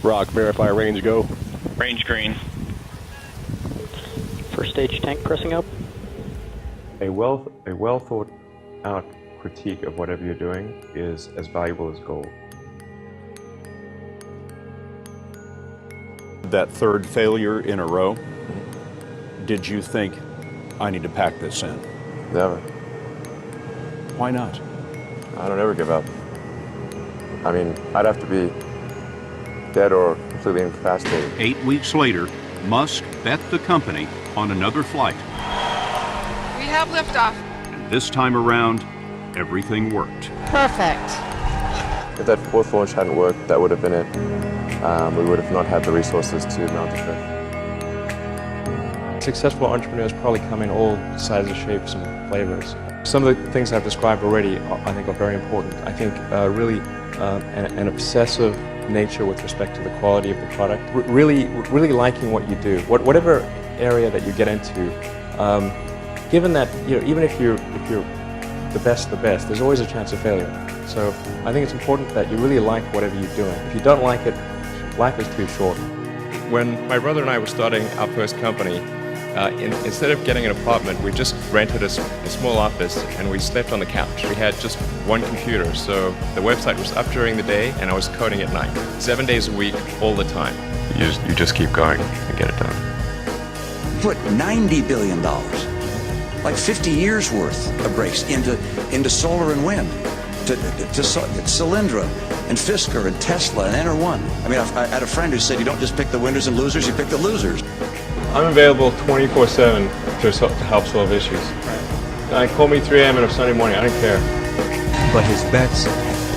Rock, verify range, go. Range green. First stage tank pressing up. A well thought out critique of whatever you're doing is as valuable as gold. That third failure in a row, did you think, I need to pack this in? Never. Why not? I don't ever give up. I mean, I'd have to be dead or completely incapacitated. 8 weeks later, Musk bet the company on another flight. We have liftoff. And this time around, everything worked. Perfect. If that fourth launch hadn't worked, that would have been it. We would have not had the resources to mount the fifth. Successful entrepreneurs probably come in all sizes, shapes, and flavors. Some of the things I've described already, I think, are very important. I think really an obsessive nature with respect to the quality of the product. Really liking what you do, whatever area that you get into. Given that, even if you're the best, there's always a chance of failure. So I think it's important that you really like whatever you're doing. If you don't like it, life is too short. When my brother and I were starting our first company, instead of getting an apartment, we just rented a small office and we slept on the couch. We had just one computer, so the website was up during the day and I was coding at night. 7 days a week, all the time. You just keep going and get it done. Put $90 billion, like 50 years worth of breaks into solar and wind, to Solyndra and Fisker and Tesla and Enter1. I mean, I had a friend who said you don't just pick the winners and losers, you pick the losers. I'm available 24/7 to help solve issues. Call me 3 a.m. on a Sunday morning, I don't care. But his bets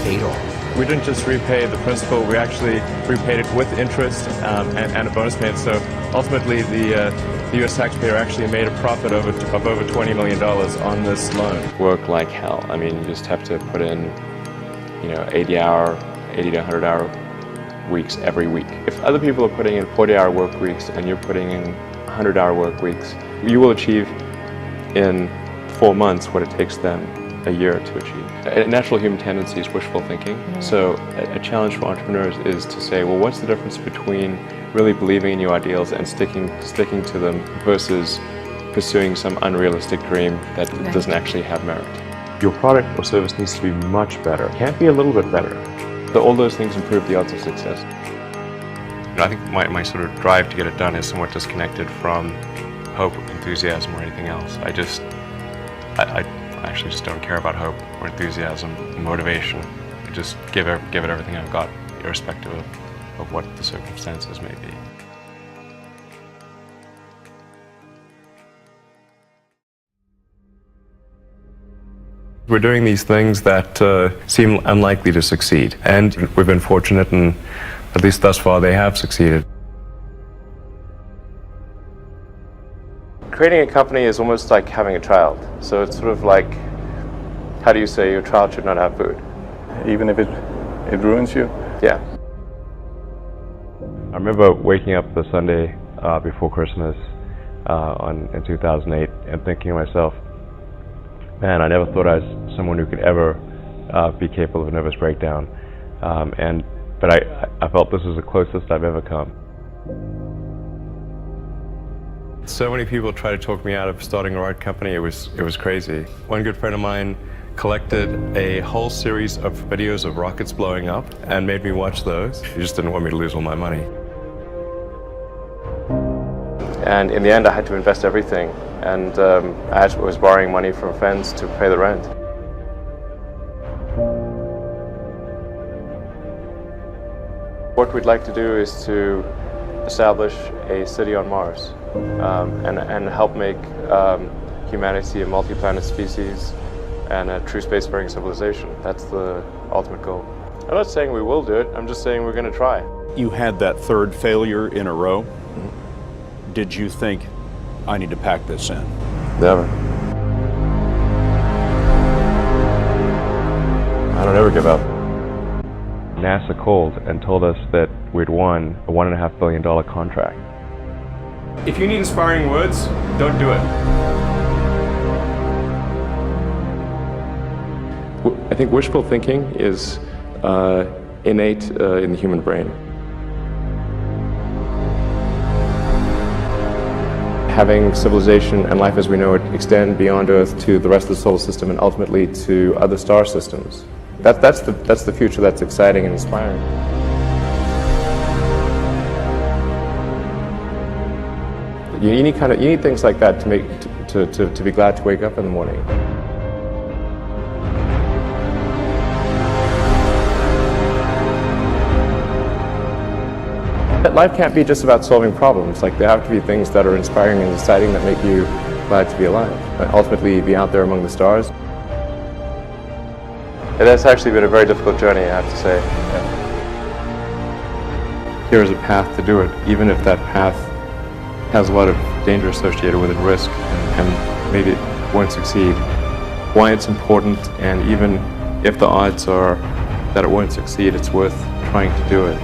paid off. We didn't just repay the principal, we actually repaid it with interest and a bonus payment. So ultimately the U.S. taxpayer actually made a profit of over $20 million on this loan. Work like hell. I mean, you just have to put in 80 to 100-hour weeks every week. If other people are putting in 40-hour work weeks and you're putting in 100-hour work weeks, you will achieve in 4 months what it takes them a year to achieve. A natural human tendency is wishful thinking. So a challenge for entrepreneurs is to say, well, what's the difference between really believing in your ideals and sticking to them versus pursuing some unrealistic dream that doesn't actually have merit? Your product or service needs to be much better. It can't be a little bit better. So all those things improve the odds of success. I think my sort of drive to get it done is somewhat disconnected from hope, enthusiasm, or anything else. I actually just don't care about hope or enthusiasm, motivation. I just give it everything I've got, irrespective of what the circumstances may be. We're doing these things that seem unlikely to succeed, and we've been fortunate, and at least thus far they have succeeded. Creating a company is almost like having a child. So it's sort of like, how do you say your child should not have food? Even if it ruins you? Yeah. I remember waking up the Sunday before Christmas in 2008 and thinking to myself, man, I never thought I was someone who could ever be capable of a nervous breakdown. But I felt this was the closest I've ever come. So many people tried to talk me out of starting a art company. It was crazy. One good friend of mine collected a whole series of videos of rockets blowing up and made me watch those. He just didn't want me to lose all my money. And in the end, I had to invest everything. And I was borrowing money from friends to pay the rent. What we'd like to do is to establish a city on Mars and help make humanity a multi-planet species and a true spacefaring civilization. That's the ultimate goal. I'm not saying we will do it, I'm just saying we're going to try. You had that third failure in a row. Mm-hmm. Did you think, I need to pack this in? Never. I don't ever give up. NASA called and told us that we'd won a $1.5 billion contract. If you need inspiring words, don't do it. I think wishful thinking is innate in the human brain. having civilization and life as we know it extend beyond Earth to the rest of the solar system and ultimately to other star systems. That's the future that's exciting and inspiring. You need things like that to be glad to wake up in the morning. Life can't be just about solving problems. Like, there have to be things that are inspiring and exciting that make you glad to be alive. Ultimately, be out there among the stars. It has actually been a very difficult journey, I have to say. Yeah. Here is a path to do it, even if that path has a lot of danger associated with it, risk, and maybe it won't succeed. Why it's important, and even if the odds are that it won't succeed, it's worth trying to do it.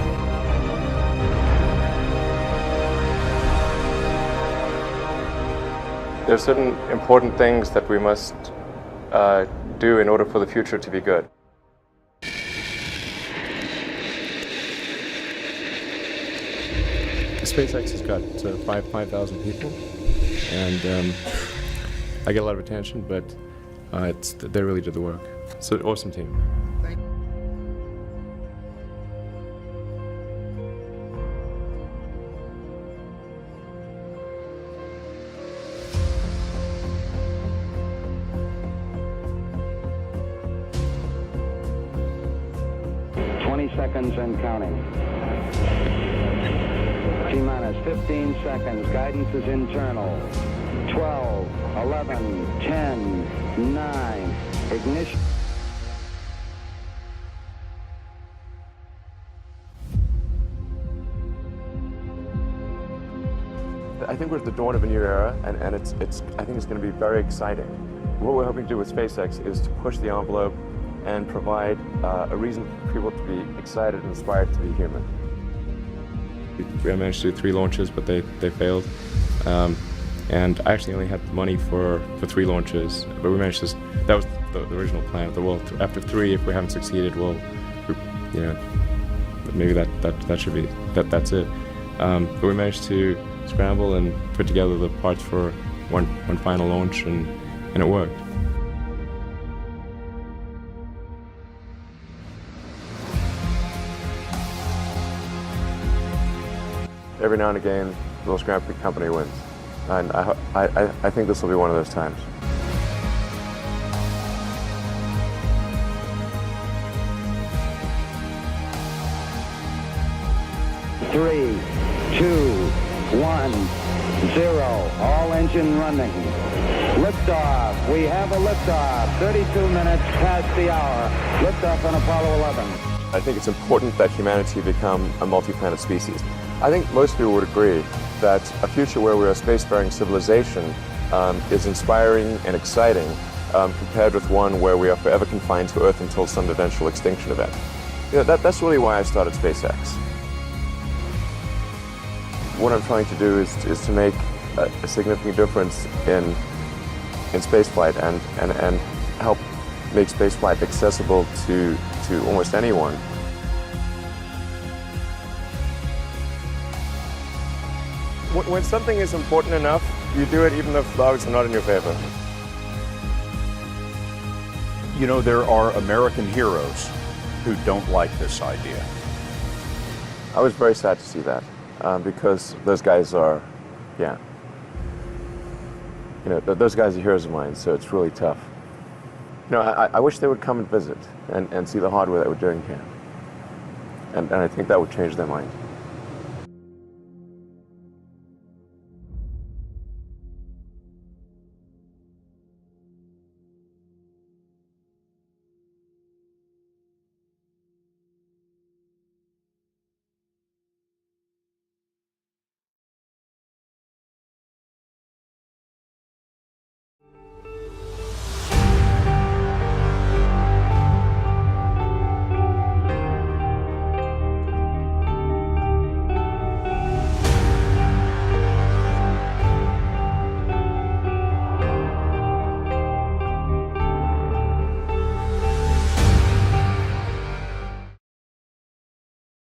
There are certain important things that we must do in order for the future to be good. SpaceX has got 5,000 people, and I get a lot of attention, but they really did the work. It's an awesome team. 20 seconds and counting. T-minus 15 seconds. Guidance is internal. 12, 11, 10, 9. Ignition. I think we're at the dawn of a new era, and I think it's going to be very exciting. What we're hoping to do with SpaceX is to push the envelope and provide a reason for people to be excited and inspired to be human. We managed to do 3 launches, but they failed. And I actually only had money for 3 launches, but we managed to. That was the original plan. Well, after 3, if we haven't succeeded, well, maybe that should be that's it. But we managed to scramble and put together the parts for one final launch, and it worked. Every now and again, the little scrappy company wins, and I think this will be one of those times. Three, 2, 1, 0. All engine running. Liftoff. We have a liftoff. 32 minutes past the hour. Liftoff on Apollo 11. I think it's important that humanity become a multi-planet species. I think most people would agree that a future where we're a spacefaring civilization is inspiring and exciting compared with one where we are forever confined to Earth until some eventual extinction event. That's really why I started SpaceX. What I'm trying to do is to make a significant difference in spaceflight and help make spaceflight accessible to almost anyone. When something is important enough, you do it even if the odds are not in your favor. You know, there are American heroes who don't like this idea. I was very sad to see that because those guys are, those guys are heroes of mine, so it's really tough. I wish they would come and visit and see the hardware that we're doing here. And I think that would change their mind.